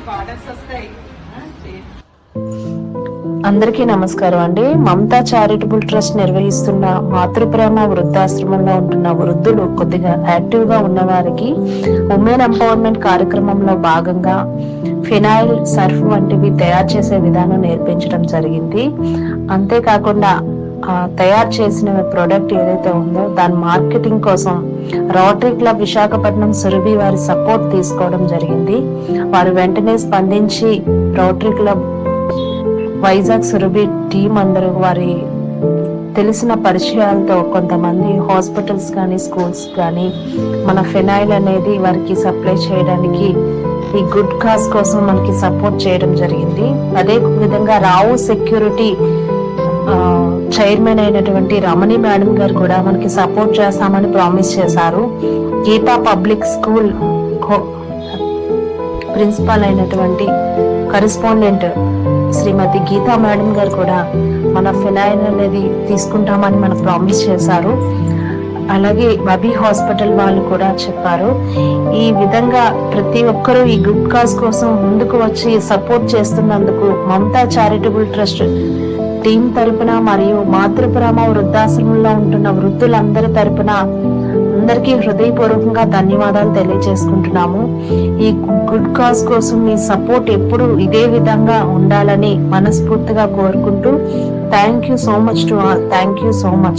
మీకు ఆర్డర్స్ వస్తాయి. అందరికీ నమస్కారం అండి. మమతా చారిటబుల్ ట్రస్ట్ నిర్వహిస్తున్న మాతృప్రేమ వృద్ధాశ్రమంలో ఉంటున్న వృద్ధులు కొద్దిగా యాక్టివ్ గా ఉన్న వారికి ఉమెన్ ఎంపవర్మెంట్ కార్యక్రమంలో భాగంగా ఫినాయిల్, సర్ఫ్ వంటివి తయారు చేసే విధానం నేర్పించడం జరిగింది. అంతేకాకుండా తయారు చేసిన ప్రోడక్ట్ ఏదైతే ఉందో దాని మార్కెటింగ్ కోసం రోటరీ క్లబ్ విశాఖపట్నం సురభి వారి సపోర్ట్ తీసుకోవడం జరిగింది. వారు వెంటనే స్పందించి rotary club Vizag Surabhi team అందరూ వారి తెలిసిన పరిచయాలతో కొంతమంది హాస్పిటల్స్ కానీ స్కూల్స్ కానీ మన ఫినాయిల్ అనేది వారికి సప్లై చేయడానికి ఈ గుడ్ కాజ్ కోసం మనకి సపోర్ట్ చేయడం జరిగింది. అదే విధంగా రావు సెక్యూరిటీ చైర్మన్ అయినటువంటి రమణి మేడం గారు కూడా మనకి సపోర్ట్ చేస్తామని ప్రామిస్ చేశారు. గీతా పబ్లిక్ స్కూల్ ప్రిన్సిపాల్ అయినటువంటి కరెస్పాండెంట్ శ్రీమతి గీతా మేడం గారు కూడా మన ఫినాయిల్ అనేది తీసుకుంటామని మనకు ప్రామిస్ చేశారు. అలాగే బబీ హాస్పిటల్ వాళ్ళు కూడా చెప్పారు. ఈ విధంగా ప్రతి ఒక్కరూ ఈ గుడ్ కాజ్ కోసం ముందుకు వచ్చి సపోర్ట్ చేస్తున్నందుకు మమతా చారిటబుల్ ట్రస్ట్ టీం తరపున మరియు మాతృప్రేమ వృద్ధాశ్రమంలో ఉంటున్న వృద్ధులందరి తరపున అందరికీ హృదయపూర్వకంగా ధన్యవాదాలు తెలియజేసుకుంటున్నాము. ఈ గుడ్ కాజ్ కోసం మీ సపోర్ట్ ఎప్పుడు ఇదే విధంగా ఉండాలని మనస్ఫూర్తిగా కోరుకుంటూ thank you so much to all. Thank you so much.